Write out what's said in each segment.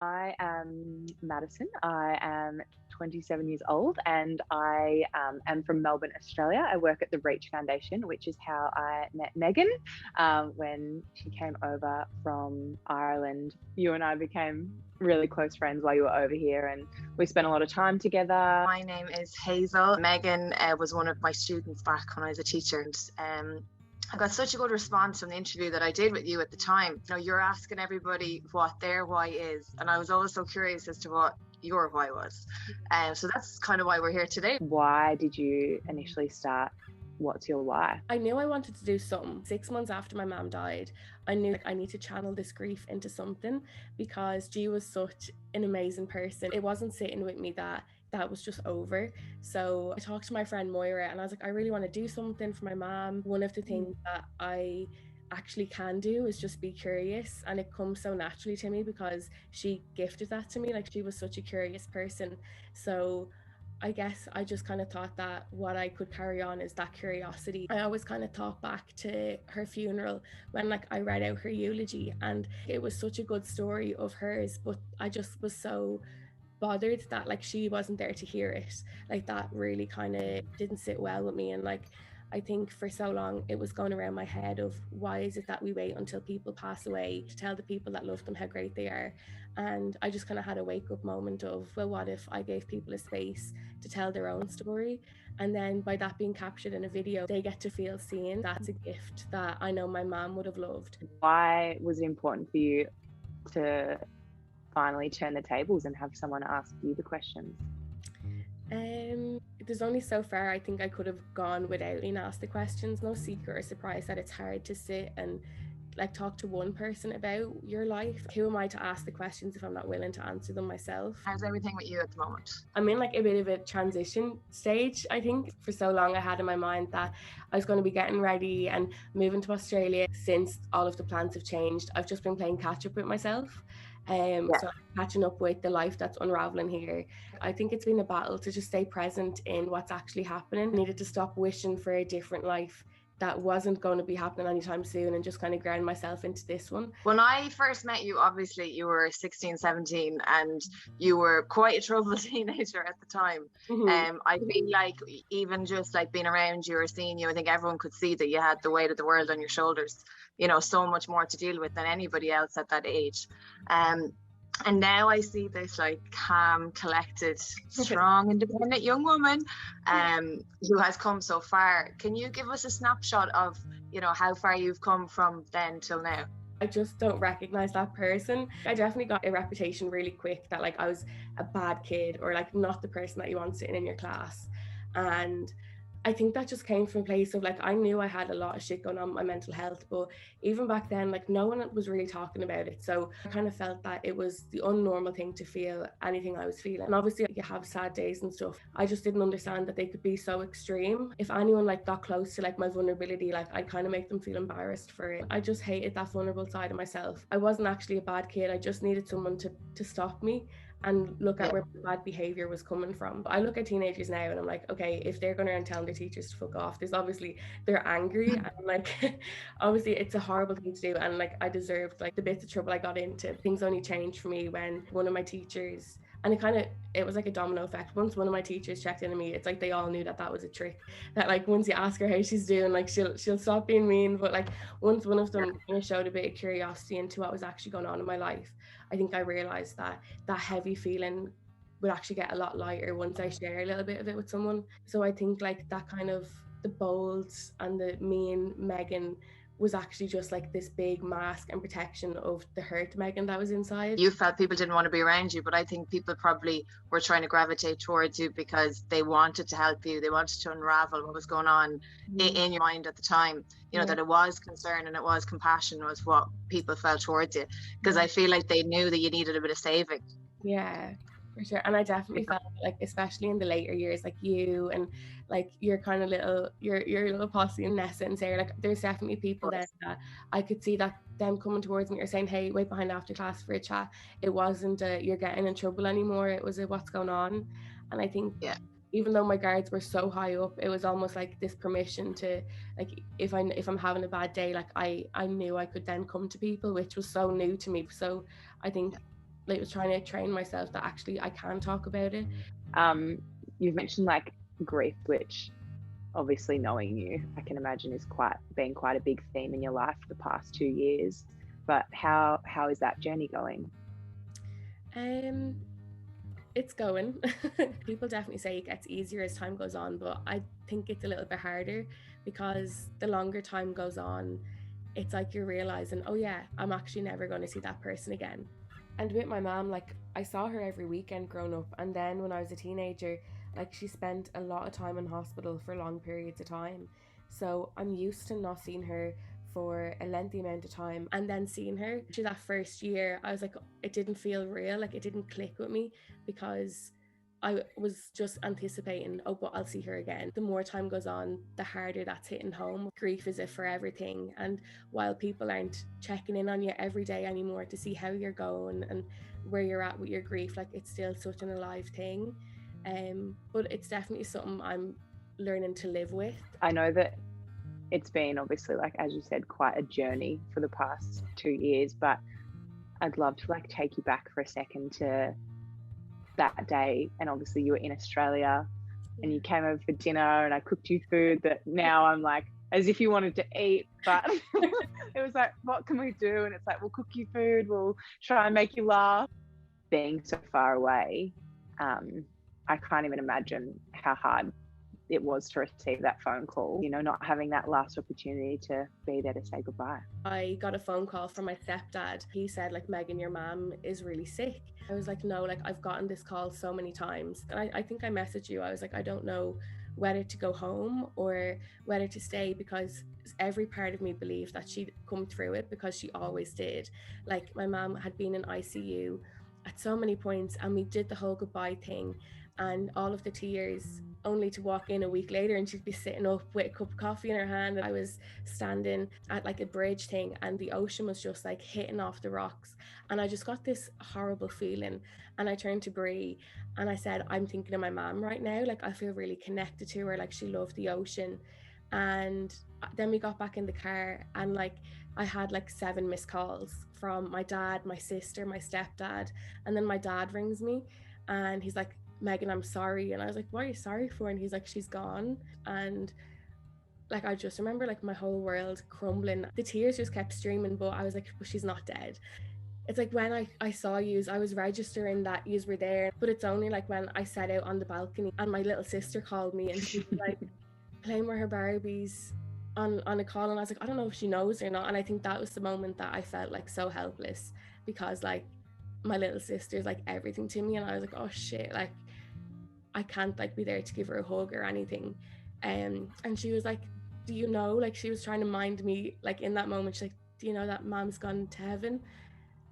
I am Madison. I am 27 years old and I am from Melbourne, Australia. I work at the Reach Foundation, which is how I met Megan when she came over from Ireland. You and I became really close friends while you were over here and we spent a lot of time together. My name is Hazel. Megan was one of my students back when I was a teacher, and I got such a good response from the interview that I did with you at the time. You know, you're asking everybody what their why is, and I was always so curious as to what your why was. So that's kind of why we're here today. Why did you initially start What's Your Why? I knew I wanted to do something. 6 months after my mum died, I knew I need to channel this grief into something because she was such an amazing person. It wasn't sitting with me that was just over. So I talked to my friend Moira and I was like, I really want to do something for my mom. One of the things that I actually can do is just be curious, and it comes so naturally to me because she gifted that to me. Like, she was such a curious person. So I guess I just kind of thought that what I could carry on is that curiosity. I always kind of thought back to her funeral when I read out her eulogy, and it was such a good story of hers, but I just was so bothered that she wasn't there to hear it. That really kind of didn't sit well with me. And I think for so long it was going around my head of, why is it that we wait until people pass away to tell the people that love them how great they are? And I just kind of had a wake up moment of, well, what if I gave people a space to tell their own story? And then by that being captured in a video, they get to feel seen. That's a gift that I know my mom would have loved. Why was it important for you to finally turn the tables and have someone ask you the questions? There's only so far I think I could have gone without being asked the questions. No secret or surprise that it's hard to sit and talk to one person about your life. Who am I to ask the questions if I'm not willing to answer them myself? How's everything with you at the moment? I'm in a bit of a transition stage. I think for so long I had in my mind that I was going to be getting ready and moving to Australia. Since all of the plans have changed, I've just been playing catch up with myself. So I'm catching up with the life that's unraveling here. I think it's been a battle to just stay present in what's actually happening. I needed to stop wishing for a different life that wasn't going to be happening anytime soon and just kind of ground myself into this one. When I first met you, obviously you were 16, 17 and you were quite a troubled teenager at the time. I feel like even just being around you or seeing you, I think everyone could see that you had the weight of the world on your shoulders, you know, so much more to deal with than anybody else at that age. And now I see this calm, collected, strong, independent young woman who has come so far. Can you give us a snapshot of, you know, how far you've come from then till now? I just don't recognize that person. I definitely got a reputation really quick that I was a bad kid or not the person that you want sitting in your class. And I think that just came from a place of I knew I had a lot of shit going on with my mental health, but even back then no one was really talking about it. So I kind of felt that it was the unnormal thing to feel anything I was feeling. And obviously you have sad days and stuff. I just didn't understand that they could be so extreme. If anyone got close to my vulnerability, I'd kind of make them feel embarrassed for it. I just hated that vulnerable side of myself. I wasn't actually a bad kid. I just needed someone to stop me and look at where bad behavior was coming from. I look at teenagers now and I'm like, okay, if they're going around telling their teachers to fuck off, there's obviously they're angry and obviously it's a horrible thing to do, and I deserved the bits of trouble I got into. Things only changed for me when one of my teachers, and it was like a domino effect. Once one of my teachers checked in on me, it's they all knew that was a trick, that once you ask her how she's doing, she'll stop being mean. But once one of them kind of showed a bit of curiosity into what was actually going on in my life, I think I realized that heavy feeling would actually get a lot lighter once I share a little bit of it with someone. So I think that kind of the bold and the mean Megan was actually just this big mask and protection of the hurt Megan that was inside. You felt people didn't want to be around you, but I think people probably were trying to gravitate towards you because they wanted to help you. They wanted to unravel what was going on in your mind at the time. You know, that it was concern and it was compassion was what people felt towards you, because I feel they knew that you needed a bit of saving. Yeah, for sure. And I definitely felt especially in the later years, you and your kind of your little posse and Nessa and Sarah, there's definitely people there that I could see that them coming towards me or saying, hey, wait behind after class for a chat. It wasn't you're getting in trouble anymore. It was what's going on. And I think even though my guards were so high up, it was almost this permission to if I'm having a bad day, I knew I could then come to people, which was so new to me. So I think like was trying to train myself that actually I can talk about it. You've mentioned like grief, which obviously knowing you, I can imagine is been quite a big theme in your life for the past 2 years. But how is that journey going? It's going. People definitely say it gets easier as time goes on, but I think it's a little bit harder because the longer time goes on, it's like you're realizing, oh yeah, I'm actually never going to see that person again. And with my mom, like I saw her every weekend growing up, and then when I was a teenager, like she spent a lot of time in hospital for long periods of time. So I'm used to not seeing her for a lengthy amount of time, and then seeing her through that first year, I was like, it didn't feel real, like it didn't click with me, because I was just anticipating, oh, but I'll see her again. The more time goes on, the harder that's hitting home. Grief is a forever thing, and while people aren't checking in on you every day anymore to see how you're going and where you're at with your grief, like it's still such an alive thing. But it's definitely something I'm learning to live with. I know that it's been obviously, like as you said, quite a journey for the past 2 years, but I'd love to like take you back for a second to that day. And obviously you were in Australia and you came over for dinner and I cooked you food that now I'm like, as if you wanted to eat, but it was like, what can we do? And it's like, we'll cook you food, we'll try and make you laugh. Being so far away, I can't even imagine how hard it was to receive that phone call, you know, not having that last opportunity to be there to say goodbye. I got a phone call from my stepdad. He said, like, Megan, your mom is really sick. I was like, no, like I've gotten this call so many times. And I think I messaged you. I was like, I don't know whether to go home or whether to stay, because every part of me believed that she'd come through it, because she always did. Like my mom had been in ICU at so many points, and we did the whole goodbye thing and all of the tears, only to walk in a week later and she'd be sitting up with a cup of coffee in her hand. I was standing at like a bridge thing and the ocean was just like hitting off the rocks, and I just got this horrible feeling, and I turned to Brie and I said, I'm thinking of my mom right now, like I feel really connected to her, like she loved the ocean. And then we got back in the car and like I had like 7 missed calls from my dad, my sister, my stepdad, and then my dad rings me and he's like, Megan, I'm sorry. And I was like, what are you sorry for? And he's like, she's gone. And like I just remember like my whole world crumbling. The tears just kept streaming, but I was like, but she's not dead. It's like when I saw yous, I was registering that yous were there, but it's only like when I sat out on the balcony and my little sister called me and she was like playing with her Barbies on a call, and I was like, I don't know if she knows or not. And I think that was the moment that I felt like so helpless, because like my little sister's like everything to me, and I was like, oh shit, like I can't like be there to give her a hug or anything. And she was like, do you know, like she was trying to mind me like in that moment, she's like, do you know that mom's gone to heaven?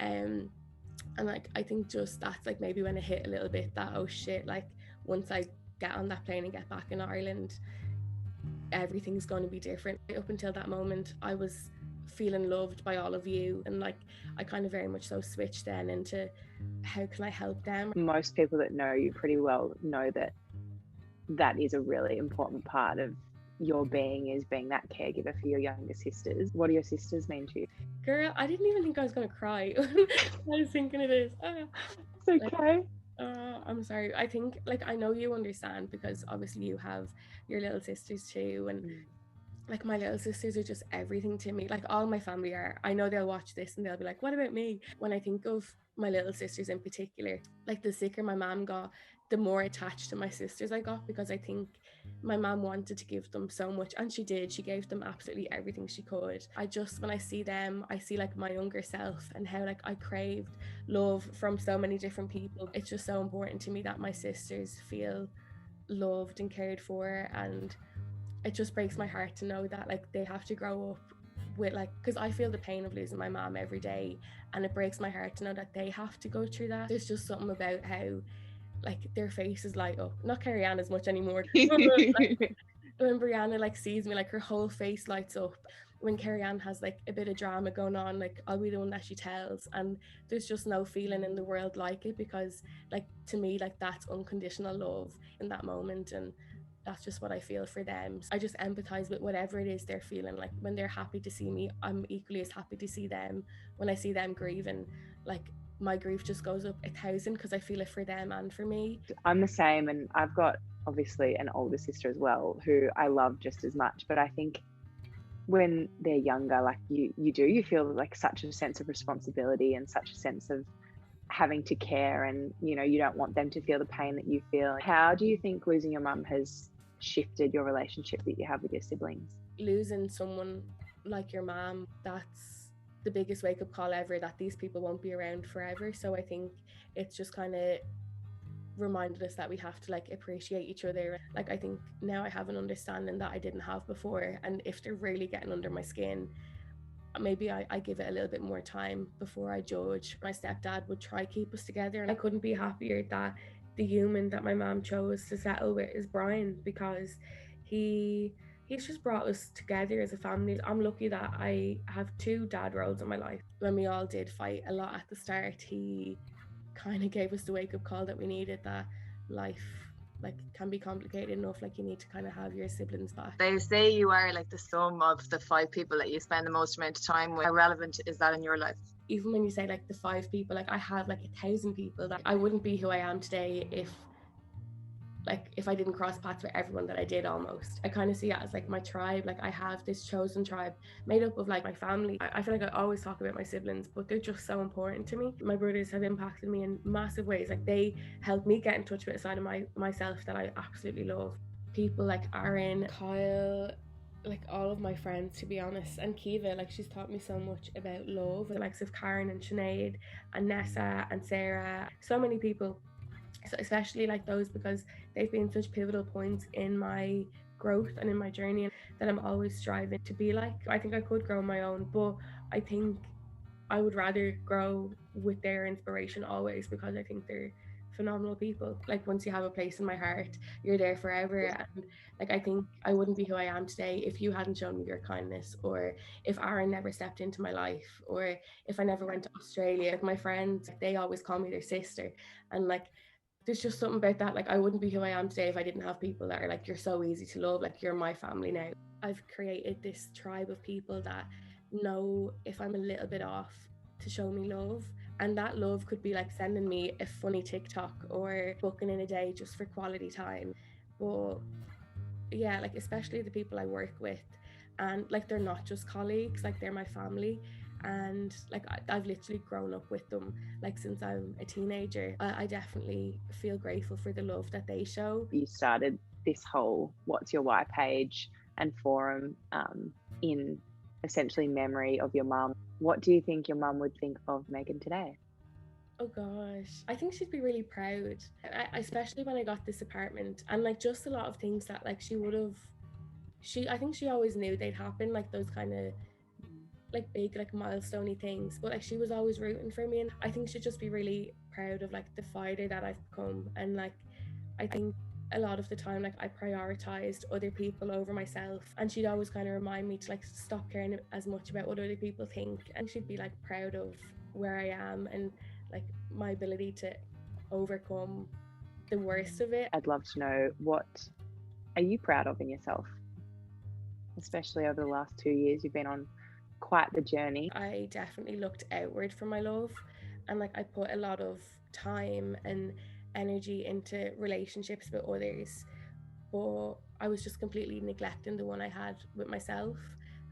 And like I think just that's like maybe when it hit a little bit that, oh shit, like once I get on that plane and get back in Ireland, everything's going to be different. Up until that moment I was feeling loved by all of you, and like I kind of very much so switched then into how can I help them. Most people that know you pretty well know that that is a really important part of your being, is being that caregiver for your younger sisters. What do your sisters mean to you? Girl, I didn't even think I was gonna cry. I was thinking of this. It's okay. I'm sorry. I think like I know you understand, because obviously you have your little sisters too, and like my little sisters are just everything to me. Like all my family are. I know they'll watch this and they'll be like, what about me? When I think of my little sisters in particular, like the sicker my mom got, the more attached to my sisters I got, because I think my mom wanted to give them so much, and she did. She gave them absolutely everything she could. I just, when I see them, I see like my younger self and how like I craved love from so many different people. It's just so important to me that my sisters feel loved and cared for, and it just breaks my heart to know that like they have to grow up with like, because I feel the pain of losing my mom every day, and it breaks my heart to know that they have to go through that. There's just something about how like their faces light up. Not Carrie Ann as much anymore. Like, when Brianna like sees me, like her whole face lights up. When Carrie Ann has like a bit of drama going on, like I'll be the one that she tells, and there's just no feeling in the world like it, because like to me like that's unconditional love in that moment, and that's just what I feel for them. I just empathize with whatever it is they're feeling. Like when they're happy to see me, I'm equally as happy to see them. When I see them grieving, like my grief just goes up 1,000 because I feel it for them and for me. I'm the same, and I've got obviously an older sister as well who I love just as much, but I think when they're younger, like you feel like such a sense of responsibility and such a sense of having to care, and you don't want them to feel the pain that you feel. How do you think losing your mum has shifted your relationship that you have with your siblings? Losing someone like your mom, that's the biggest wake-up call ever, that these people won't be around forever. So I think it's just kind of reminded us that we have to like appreciate each other. Like I think now I have an understanding that I didn't have before, and if they're really getting under my skin, maybe I give it a little bit more time before I judge. My stepdad would try keep us together, and I couldn't be happier that the human that my mom chose to settle with is Byrne, because he's just brought us together as a family. I'm lucky that I have 2 dad roles in my life. When we all did fight a lot at the start, he kind of gave us the wake-up call that we needed, that life like can be complicated enough, like you need to kind of have your siblings back. They say you are like the sum of the 5 people that you spend the most amount of time with. How relevant is that in your life? Even when you say like the 5 people, like I have like 1,000 people. That I wouldn't be who I am today if I didn't cross paths with everyone that I did. Almost, I kind of see it as like my tribe. Like I have this chosen tribe made up of like my family. I feel like I always talk about my siblings, but they're just so important to me. My brothers have impacted me in massive ways. Like they helped me get in touch with a side of myself that I absolutely love. People like Aaron, Kyle, like all of my friends, to be honest, and Kiva, like she's taught me so much about love. The likes of Karen and Sinead and Nessa and Sarah, so many people. So especially like those, because they've been such pivotal points in my growth and in my journey that I'm always striving to be like. I think I could grow my own, but I think I would rather grow with their inspiration always, because I think they're phenomenal people. Like once you have a place in my heart, you're there forever. And like I think I wouldn't be who I am today if you hadn't shown me your kindness, or if Aaron never stepped into my life, or if I never went to Australia. Like my friends, they always call me their sister, and like there's just something about that. Like I wouldn't be who I am today if I didn't have people that are like, you're so easy to love, like you're my family now. I've created this tribe of people that know if I'm a little bit off to show me love, and that love could be like sending me a funny TikTok or booking in a day just for quality time. But yeah, like especially the people I work with, and like they're not just colleagues, like they're my family. And like I've literally grown up with them like since I'm a teenager. I definitely feel grateful for the love that they show. You started this whole What's Your Why page and forum in essentially memory of your mum. What do you think your mum would think of Megan today? Oh gosh, I think she'd be really proud. Especially when I got this apartment, and like just a lot of things that like I think she always knew they'd happen, like those kind of like big like milestone-y things, but like she was always rooting for me, and I think she'd just be really proud of like the fighter that I've become. And like I think a lot of the time like I prioritized other people over myself, and she'd always kind of remind me to like stop caring as much about what other people think, and she'd be like proud of where I am and like my ability to overcome the worst of it. I'd love to know, what are you proud of in yourself, especially over the last 2 years? You've been on quite the journey. I definitely looked outward for my love, and like I put a lot of time and energy into relationships with others, but I was just completely neglecting the one I had with myself.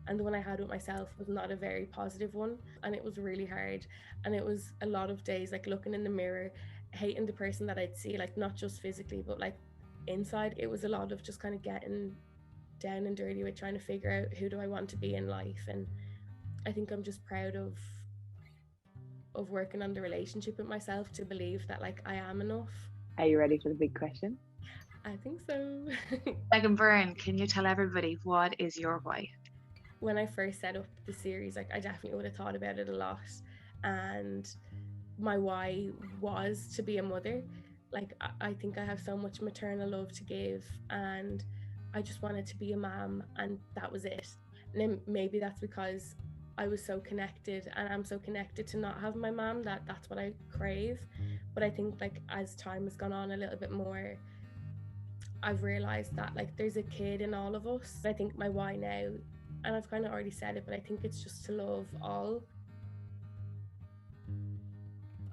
And the one I had with myself was not a very positive one, and it was really hard. And it was a lot of days like looking in the mirror, hating the person that I'd see, like not just physically but like inside. It was a lot of just kind of getting down and dirty with trying to figure out who do I want to be in life. And I think I'm just proud of working on the relationship with myself to believe that like I am enough. Are you ready for the big question? I think so. Megan Byrne, can you tell everybody what is your why? When I first set up the series, like I definitely would have thought about it a lot, and my why was to be a mother. Like I think I have so much maternal love to give, and I just wanted to be a mom, and that was it. And then maybe that's because I was so connected, and I'm so connected to not have my mom, that's what I crave. But I think like as time has gone on a little bit more, I've realized that like there's a kid in all of us. I think my why now, and I've kind of already said it, but I think it's just to love all